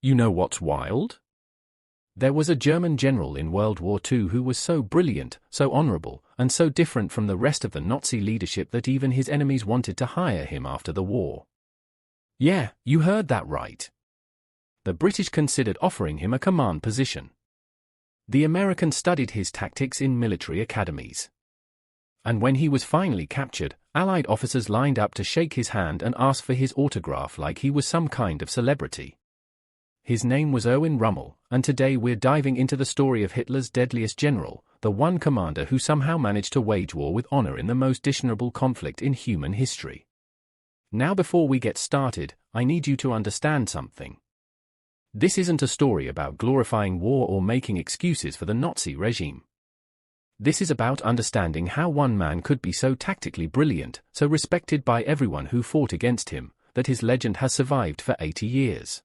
You know what's wild? There was a German general in World War II who was so brilliant, so honorable, and so different from the rest of the Nazi leadership that even his enemies wanted to hire him after the war. Yeah, you heard that right. The British considered offering him a command position. The Americans studied his tactics in military academies. And when he was finally captured, Allied officers lined up to shake his hand and ask for his autograph like he was some kind of celebrity. His name was Erwin Rommel, and today we're diving into the story of Hitler's deadliest general, the one commander who somehow managed to wage war with honor in the most dishonorable conflict in human history. Now before we get started, I need you to understand something. This isn't a story about glorifying war or making excuses for the Nazi regime. This is about understanding how one man could be so tactically brilliant, so respected by everyone who fought against him, that his legend has survived for 80 years.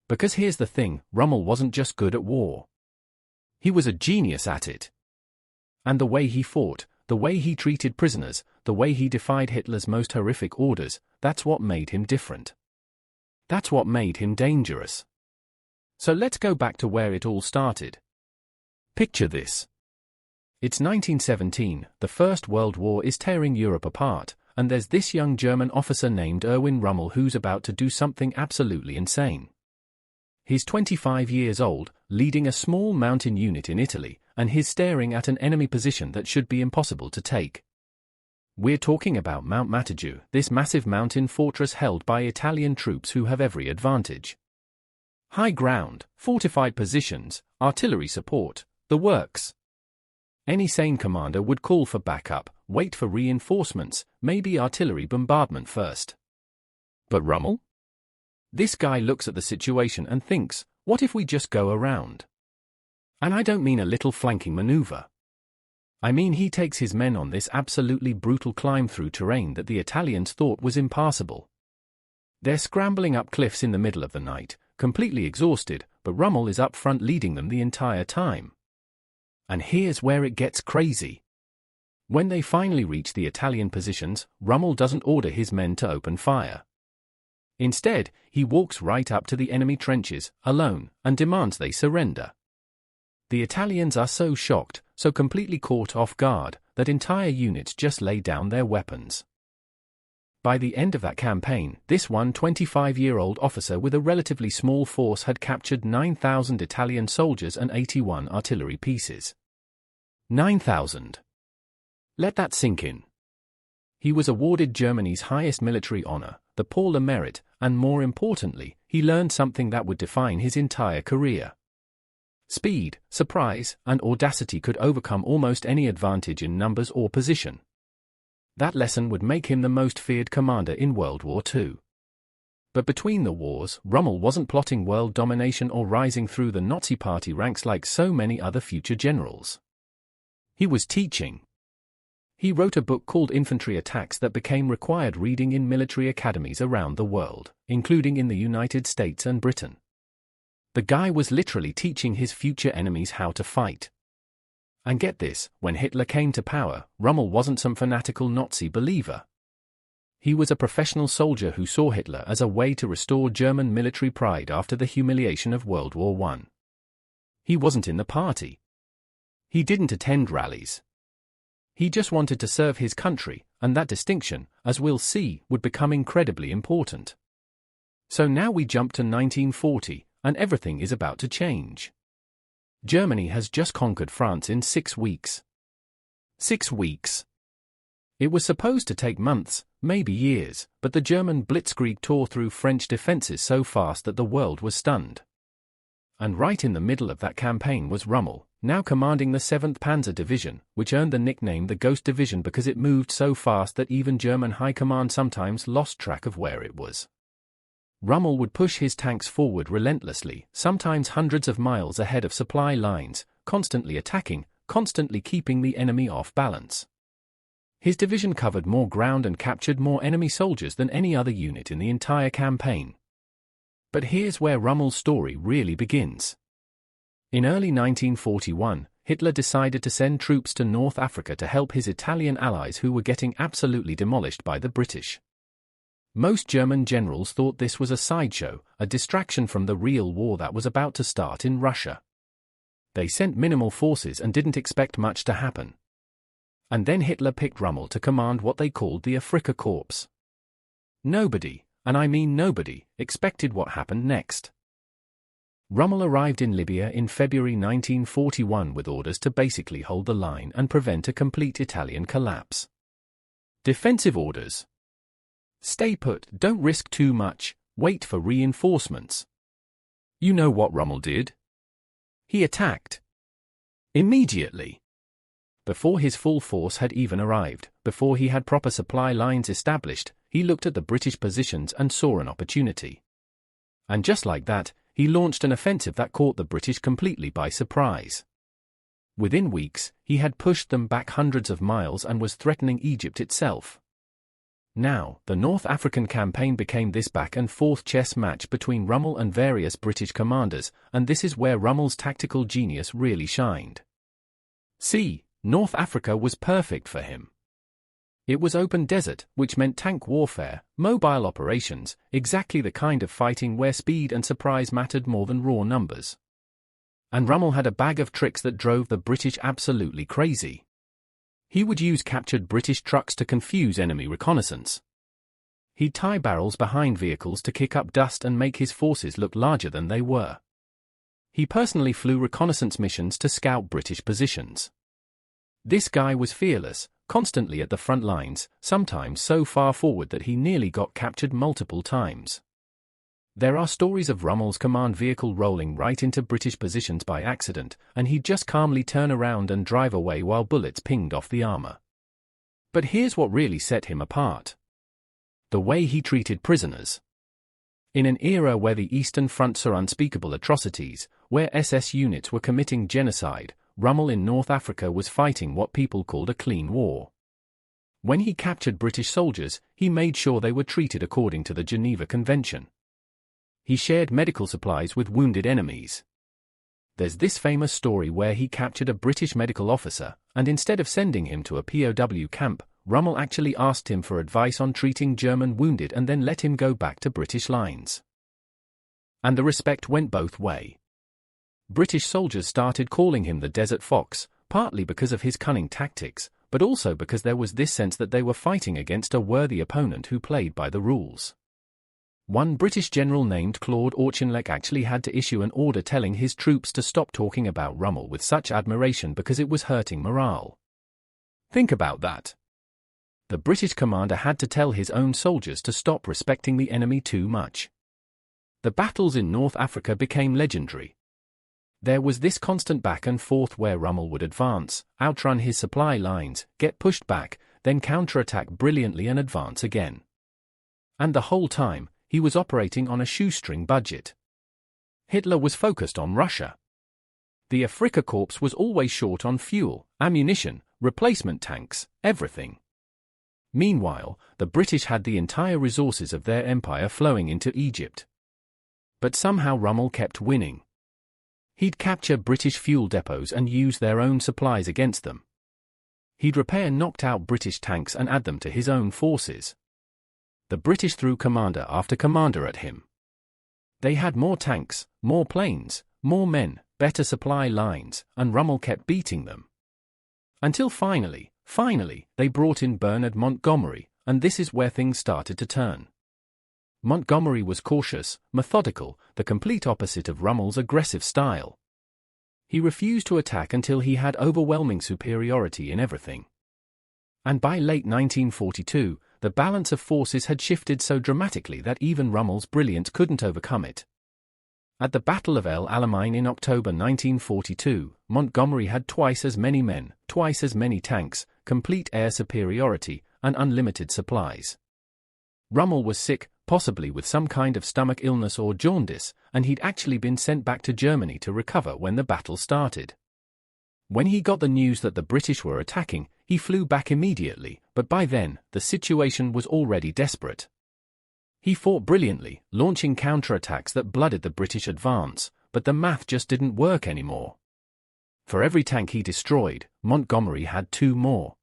Because here's the thing, Rommel wasn't just good at war. He was a genius at it. And the way he fought, the way he treated prisoners, the way he defied Hitler's most horrific orders, that's what made him different. That's what made him dangerous. So let's go back to where it all started. Picture this. It's 1917, the First World War is tearing Europe apart, and there's this young German officer named Erwin Rommel who's about to do something absolutely insane. He's 25 years old, leading a small mountain unit in Italy, and he's staring at an enemy position that should be impossible to take. We're talking about Mount Matteucci, this massive mountain fortress held by Italian troops who have every advantage. High ground, fortified positions, artillery support, the works. Any sane commander would call for backup, wait for reinforcements, maybe artillery bombardment first. But Rommel? This guy looks at the situation and thinks, what if we just go around? And I don't mean a little flanking maneuver. I mean he takes his men on this absolutely brutal climb through terrain that the Italians thought was impassable. They're scrambling up cliffs in the middle of the night, completely exhausted, but Rommel is up front leading them the entire time. And here's where it gets crazy. When they finally reach the Italian positions, Rommel doesn't order his men to open fire. Instead, he walks right up to the enemy trenches, alone, and demands they surrender. The Italians are so shocked, so completely caught off guard, that entire units just lay down their weapons. By the end of that campaign, this one 25-year-old officer with a relatively small force had captured 9,000 Italian soldiers and 81 artillery pieces. 9,000. Let that sink in. He was awarded Germany's highest military honor, the Palm of Merit, and more importantly, he learned something that would define his entire career. Speed, surprise, and audacity could overcome almost any advantage in numbers or position. That lesson would make him the most feared commander in World War II. But between the wars, Rommel wasn't plotting world domination or rising through the Nazi party ranks like so many other future generals. He was teaching. He wrote a book called Infantry Attacks that became required reading in military academies around the world, including in the United States and Britain. The guy was literally teaching his future enemies how to fight. And get this, when Hitler came to power, Rommel wasn't some fanatical Nazi believer. He was a professional soldier who saw Hitler as a way to restore German military pride after the humiliation of World War I. He wasn't in the party. He didn't attend rallies. He just wanted to serve his country, and that distinction, as we'll see, would become incredibly important. So now we jump to 1940, and everything is about to change. Germany has just conquered France in 6 weeks. 6 weeks. It was supposed to take months, maybe years, but the German Blitzkrieg tore through French defenses so fast that the world was stunned. And right in the middle of that campaign was Rommel, now commanding the 7th Panzer Division, which earned the nickname the Ghost Division because it moved so fast that even German high command sometimes lost track of where it was. Rommel would push his tanks forward relentlessly, sometimes hundreds of miles ahead of supply lines, constantly attacking, constantly keeping the enemy off balance. His division covered more ground and captured more enemy soldiers than any other unit in the entire campaign. But here's where Rommel's story really begins. In early 1941, Hitler decided to send troops to North Africa to help his Italian allies who were getting absolutely demolished by the British. Most German generals thought this was a sideshow, a distraction from the real war that was about to start in Russia. They sent minimal forces and didn't expect much to happen. And then Hitler picked Rommel to command what they called the Afrika Korps. Nobody, and I mean nobody, expected what happened next. Rommel arrived in Libya in February 1941 with orders to basically hold the line and prevent a complete Italian collapse. Defensive orders. Stay put, don't risk too much, wait for reinforcements. You know what Rommel did? He attacked. Immediately. Before his full force had even arrived, before he had proper supply lines established, he looked at the British positions and saw an opportunity. And just like that, he launched an offensive that caught the British completely by surprise. Within weeks, he had pushed them back hundreds of miles and was threatening Egypt itself. Now, the North African campaign became this back-and-forth chess match between Rommel and various British commanders, and this is where Rommel's tactical genius really shined. See, North Africa was perfect for him. It was open desert, which meant tank warfare, mobile operations, exactly the kind of fighting where speed and surprise mattered more than raw numbers. And Rommel had a bag of tricks that drove the British absolutely crazy. He would use captured British trucks to confuse enemy reconnaissance. He'd tie barrels behind vehicles to kick up dust and make his forces look larger than they were. He personally flew reconnaissance missions to scout British positions. This guy was fearless, constantly at the front lines, sometimes so far forward that he nearly got captured multiple times. There are stories of Rommel's command vehicle rolling right into British positions by accident, and he'd just calmly turn around and drive away while bullets pinged off the armor. But here's what really set him apart. The way he treated prisoners. In an era where the Eastern Front saw unspeakable atrocities, where SS units were committing genocide, Rommel in North Africa was fighting what people called a clean war. When he captured British soldiers, he made sure they were treated according to the Geneva Convention. He shared medical supplies with wounded enemies. There's this famous story where he captured a British medical officer, and instead of sending him to a POW camp, Rommel actually asked him for advice on treating German wounded and then let him go back to British lines. And the respect went both ways. British soldiers started calling him the Desert Fox, partly because of his cunning tactics, but also because there was this sense that they were fighting against a worthy opponent who played by the rules. One British general named Claude Auchinleck actually had to issue an order telling his troops to stop talking about Rommel with such admiration because it was hurting morale. Think about that. The British commander had to tell his own soldiers to stop respecting the enemy too much. The battles in North Africa became legendary. There was this constant back and forth where Rommel would advance, outrun his supply lines, get pushed back, then counterattack brilliantly and advance again. And the whole time, he was operating on a shoestring budget. Hitler was focused on Russia. The Afrika Korps was always short on fuel, ammunition, replacement tanks, everything. Meanwhile, the British had the entire resources of their empire flowing into Egypt. But somehow Rommel kept winning. He'd capture British fuel depots and use their own supplies against them. He'd repair knocked-out British tanks and add them to his own forces. The British threw commander after commander at him. They had more tanks, more planes, more men, better supply lines, and Rommel kept beating them. Until finally, they brought in Bernard Montgomery, and this is where things started to turn. Montgomery was cautious, methodical, the complete opposite of Rommel's aggressive style. He refused to attack until he had overwhelming superiority in everything. And by late 1942, the balance of forces had shifted so dramatically that even Rommel's brilliance couldn't overcome it. At the Battle of El Alamein in October 1942, Montgomery had twice as many men, twice as many tanks, complete air superiority, and unlimited supplies. Rommel was sick, possibly with some kind of stomach illness or jaundice, and he'd actually been sent back to Germany to recover when the battle started. When he got the news that the British were attacking, he flew back immediately, but by then, the situation was already desperate. He fought brilliantly, launching counterattacks that blooded the British advance, but the math just didn't work anymore. For every tank he destroyed, Montgomery had two more.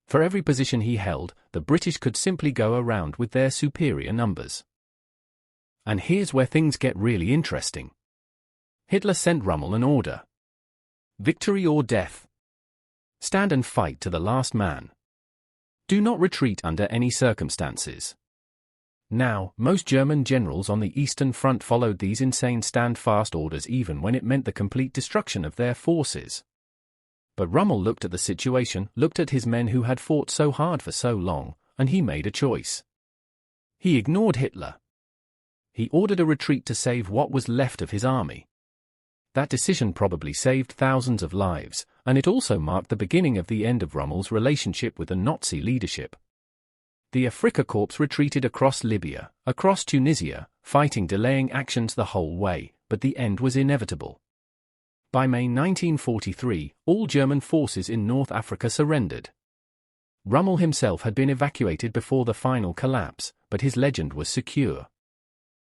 For every position he held, the British could simply go around with their superior numbers. And here's where things get really interesting. Hitler sent Rommel an order. Victory or death. Stand and fight to the last man. Do not retreat under any circumstances. Now, most German generals on the Eastern Front followed these insane stand-fast orders even when it meant the complete destruction of their forces. But Rommel looked at the situation, looked at his men who had fought so hard for so long, and he made a choice. He ignored Hitler. He ordered a retreat to save what was left of his army. That decision probably saved thousands of lives, and it also marked the beginning of the end of Rommel's relationship with the Nazi leadership. The Afrika Korps retreated across Libya, across Tunisia, fighting delaying actions the whole way, but the end was inevitable. By May 1943, all German forces in North Africa surrendered. Rommel himself had been evacuated before the final collapse, but his legend was secure.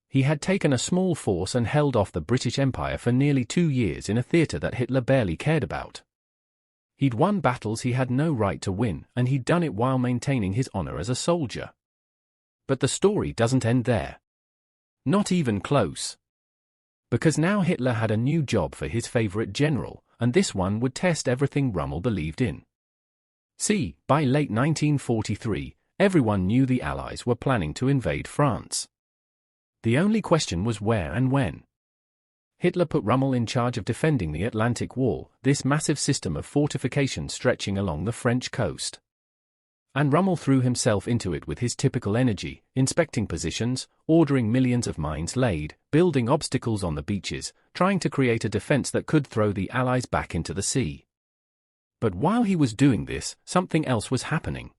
He had taken a small force and held off the British Empire for nearly 2 years in a theatre that Hitler barely cared about. He'd won battles he had no right to win, and he'd done it while maintaining his honor as a soldier. But the story doesn't end there. Not even close. Because now Hitler had a new job for his favorite general, and this one would test everything Rommel believed in. See, by late 1943, everyone knew the Allies were planning to invade France. The only question was where and when. Hitler put Rommel in charge of defending the Atlantic Wall, this massive system of fortifications stretching along the French coast. And Rommel threw himself into it with his typical energy, inspecting positions, ordering millions of mines laid, building obstacles on the beaches, trying to create a defense that could throw the Allies back into the sea. But while he was doing this, something else was happening.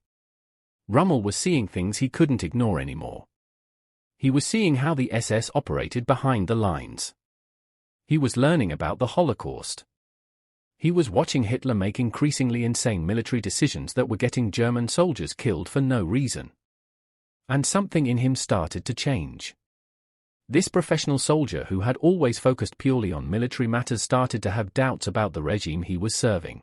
Rommel was seeing things he couldn't ignore anymore. He was seeing how the SS operated behind the lines. He was learning about the Holocaust. He was watching Hitler make increasingly insane military decisions that were getting German soldiers killed for no reason. And something in him started to change. This professional soldier who had always focused purely on military matters started to have doubts about the regime he was serving.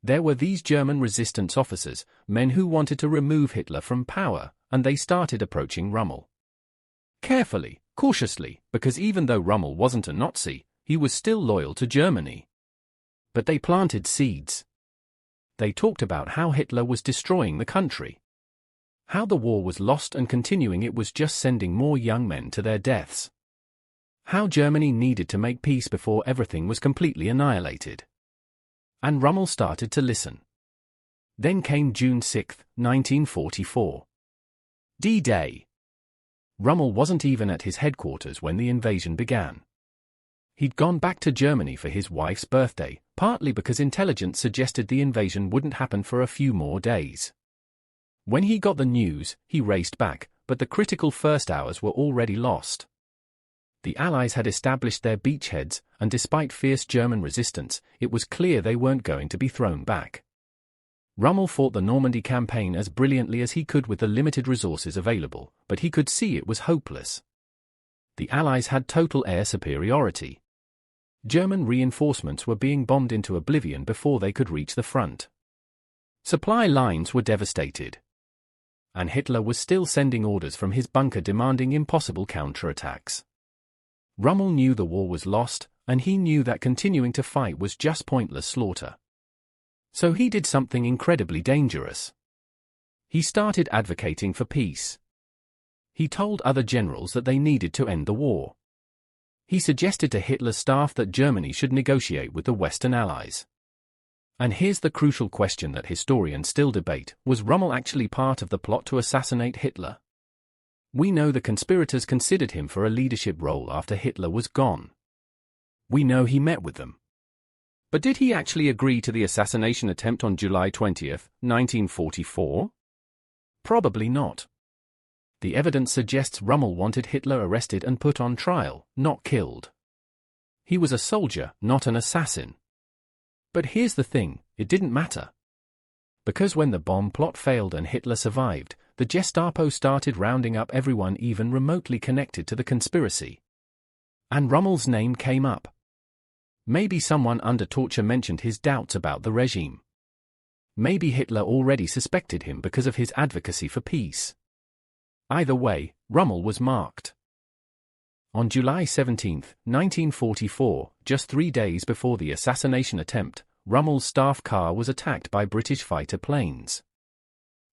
There were these German resistance officers, men who wanted to remove Hitler from power, and they started approaching Rommel. Carefully, cautiously, because even though Rommel wasn't a Nazi, he was still loyal to Germany. But they planted seeds. They talked about how Hitler was destroying the country. How the war was lost and continuing it was just sending more young men to their deaths. How Germany needed to make peace before everything was completely annihilated. And Rommel started to listen. Then came June 6, 1944. D-Day. Rommel wasn't even at his headquarters when the invasion began. He'd gone back to Germany for his wife's birthday, partly because intelligence suggested the invasion wouldn't happen for a few more days. When he got the news, he raced back, but the critical first hours were already lost. The Allies had established their beachheads, and despite fierce German resistance, it was clear they weren't going to be thrown back. Rommel fought the Normandy campaign as brilliantly as he could with the limited resources available, but he could see it was hopeless. The Allies had total air superiority. German reinforcements were being bombed into oblivion before they could reach the front. Supply lines were devastated. And Hitler was still sending orders from his bunker demanding impossible counterattacks. Rommel knew the war was lost, and he knew that continuing to fight was just pointless slaughter. So he did something incredibly dangerous. He started advocating for peace. He told other generals that they needed to end the war. He suggested to Hitler's staff that Germany should negotiate with the Western Allies. And here's the crucial question that historians still debate: was Rommel actually part of the plot to assassinate Hitler? We know the conspirators considered him for a leadership role after Hitler was gone. We know he met with them. But did he actually agree to the assassination attempt on July 20, 1944? Probably not. The evidence suggests Rommel wanted Hitler arrested and put on trial, not killed. He was a soldier, not an assassin. But here's the thing, it didn't matter. Because when the bomb plot failed and Hitler survived, the Gestapo started rounding up everyone even remotely connected to the conspiracy. And Rommel's name came up. Maybe someone under torture mentioned his doubts about the regime. Maybe Hitler already suspected him because of his advocacy for peace. Either way, Rommel was marked. On July 17, 1944, just 3 days before the assassination attempt, Rommel's staff car was attacked by British fighter planes.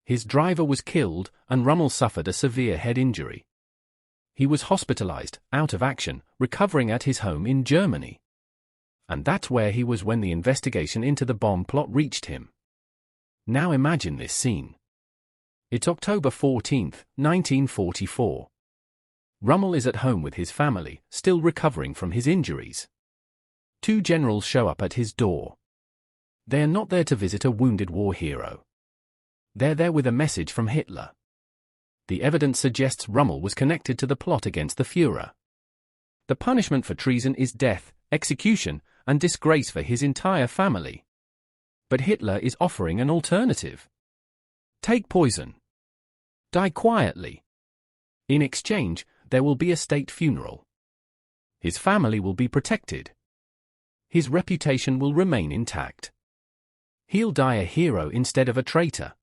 His driver was killed, and Rommel suffered a severe head injury. He was hospitalized, out of action, recovering at his home in Germany. And that's where he was when the investigation into the bomb plot reached him. Now imagine this scene. It's October 14, 1944. Rommel is at home with his family, still recovering from his injuries. 2 generals show up at his door. They are not there to visit a wounded war hero. They're there with a message from Hitler. The evidence suggests Rommel was connected to the plot against the Führer. The punishment for treason is death, execution, and disgrace for his entire family. But Hitler is offering an alternative. Take poison. Die quietly. In exchange, there will be a state funeral. His family will be protected. His reputation will remain intact. He'll die a hero instead of a traitor.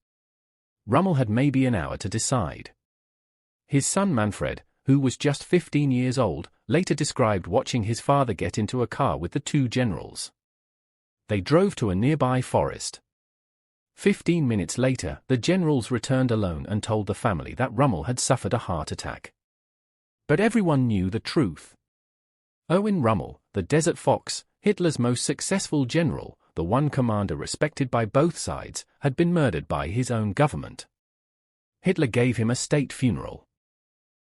Rommel had maybe an hour to decide. His son Manfred, who was just 15 years old, later described watching his father get into a car with the 2 generals. They drove to a nearby forest. 15 minutes later, the generals returned alone and told the family that Rommel had suffered a heart attack. But everyone knew the truth. Erwin Rommel, the Desert Fox, Hitler's most successful general, the one commander respected by both sides, had been murdered by his own government. Hitler gave him a state funeral.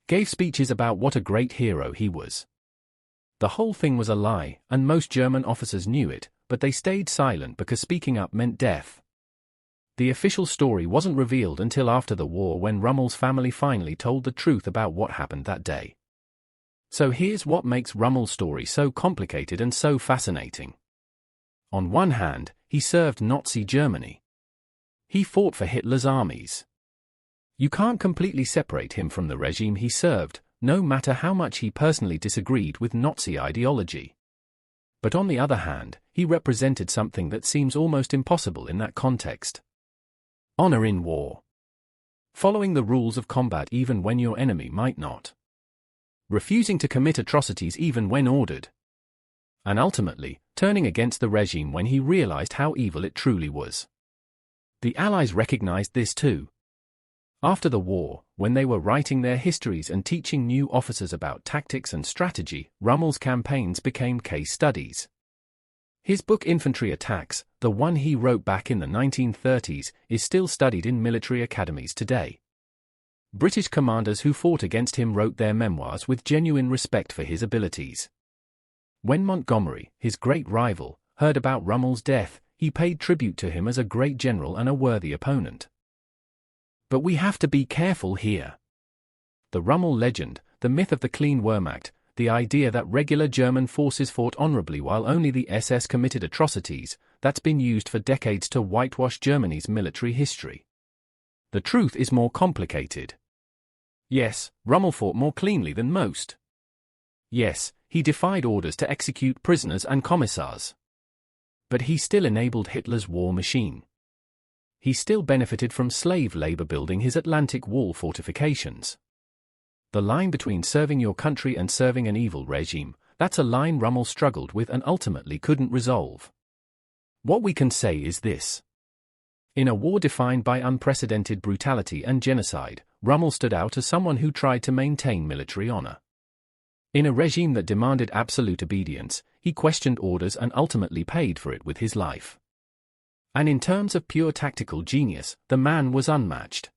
Gave speeches about what a great hero he was. The whole thing was a lie, and most German officers knew it, but they stayed silent because speaking up meant death. The official story wasn't revealed until after the war when Rommel's family finally told the truth about what happened that day. So here's what makes Rommel's story so complicated and so fascinating. On one hand, he served Nazi Germany. He fought for Hitler's armies. You can't completely separate him from the regime he served, no matter how much he personally disagreed with Nazi ideology. But on the other hand, he represented something that seems almost impossible in that context. Honor in war. Following the rules of combat even when your enemy might not. Refusing to commit atrocities even when ordered. And ultimately, turning against the regime when he realized how evil it truly was. The Allies recognized this too. After the war, when they were writing their histories and teaching new officers about tactics and strategy, Rommel's campaigns became case studies. His book Infantry Attacks, the one he wrote back in the 1930s, is still studied in military academies today. British commanders who fought against him wrote their memoirs with genuine respect for his abilities. When Montgomery, his great rival, heard about Rommel's death, he paid tribute to him as a great general and a worthy opponent. But we have to be careful here. The Rommel legend, the myth of the clean Wehrmacht, the idea that regular German forces fought honorably while only the SS committed atrocities, that's been used for decades to whitewash Germany's military history. The truth is more complicated. Yes, Rommel fought more cleanly than most. Yes, he defied orders to execute prisoners and commissars. But he still enabled Hitler's war machine. He still benefited from slave labor building his Atlantic Wall fortifications. The line between serving your country and serving an evil regime, that's a line Rommel struggled with and ultimately couldn't resolve. What we can say is this. In a war defined by unprecedented brutality and genocide, Rommel stood out as someone who tried to maintain military honor. In a regime that demanded absolute obedience, he questioned orders and ultimately paid for it with his life. And in terms of pure tactical genius, the man was unmatched.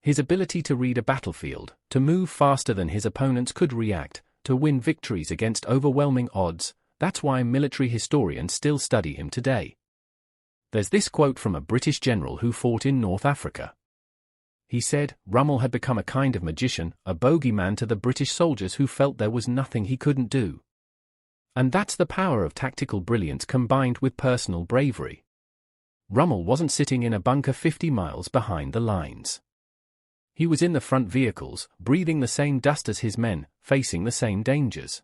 His ability to read a battlefield, to move faster than his opponents could react, to win victories against overwhelming odds, that's why military historians still study him today. There's this quote from a British general who fought in North Africa. He said, Rommel had become a kind of magician, a bogeyman to the British soldiers who felt there was nothing he couldn't do. And that's the power of tactical brilliance combined with personal bravery. Rommel wasn't sitting in a bunker 50 miles behind the lines. He was in the front vehicles, breathing the same dust as his men, facing the same dangers.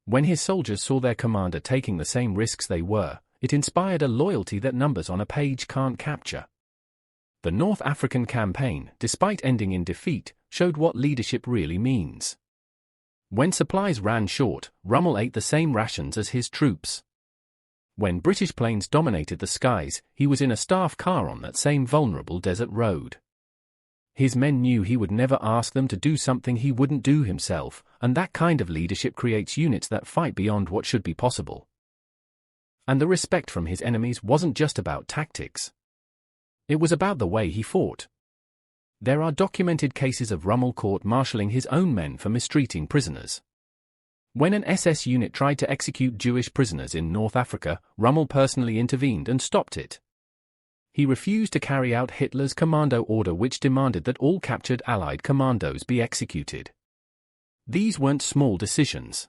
When his soldiers saw their commander taking the same risks they were, it inspired a loyalty that numbers on a page can't capture. The North African campaign, despite ending in defeat, showed what leadership really means. When supplies ran short, Rommel ate the same rations as his troops. When British planes dominated the skies, he was in a staff car on that same vulnerable desert road. His men knew he would never ask them to do something he wouldn't do himself, and that kind of leadership creates units that fight beyond what should be possible. And the respect from his enemies wasn't just about tactics. It was about the way he fought. There are documented cases of Rommel court-martialing his own men for mistreating prisoners. When an SS unit tried to execute Jewish prisoners in North Africa, Rommel personally intervened and stopped it. He refused to carry out Hitler's commando order, which demanded that all captured Allied commandos be executed. These weren't small decisions.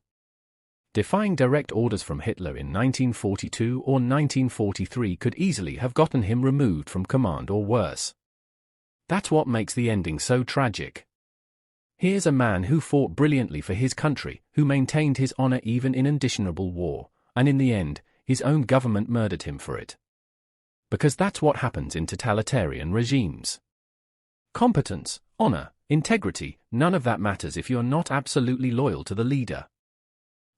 Defying direct orders from Hitler in 1942 or 1943 could easily have gotten him removed from command or worse. That's what makes the ending so tragic. Here's a man who fought brilliantly for his country, who maintained his honor even in an indiscernible war, and in the end, his own government murdered him for it. Because that's what happens in totalitarian regimes. Competence, honor, integrity, none of that matters if you're not absolutely loyal to the leader.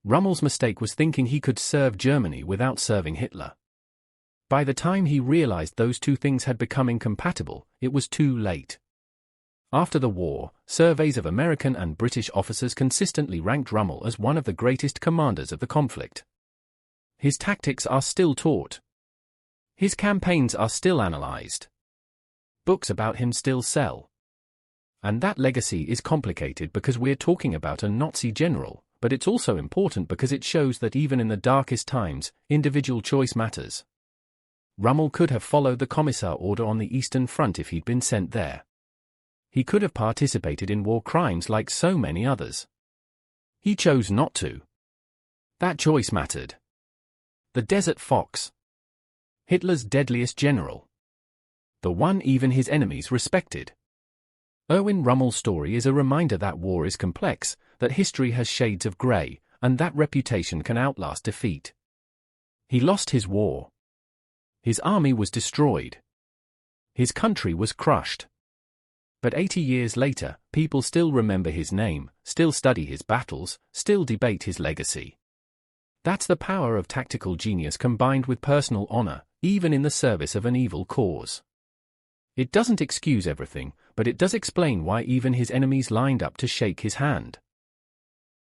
Rommel's mistake was thinking he could serve Germany without serving Hitler. By the time he realized those two things had become incompatible, it was too late. After the war, surveys of American and British officers consistently ranked Rommel as one of the greatest commanders of the conflict. His tactics are still taught. His campaigns are still analyzed. Books about him still sell. And that legacy is complicated because we're talking about a Nazi general, but it's also important because it shows that even in the darkest times, individual choice matters. Rommel could have followed the Commissar order on the Eastern Front if he'd been sent there. He could have participated in war crimes like so many others. He chose not to. That choice mattered. The Desert Fox. Hitler's deadliest general. The one even his enemies respected. Erwin Rommel's story is a reminder that war is complex, that history has shades of grey, and that reputation can outlast defeat. He lost his war. His army was destroyed. His country was crushed. But 80 years later, people still remember his name, still study his battles, still debate his legacy. That's the power of tactical genius combined with personal honor, even in the service of an evil cause. It doesn't excuse everything, but it does explain why even his enemies lined up to shake his hand.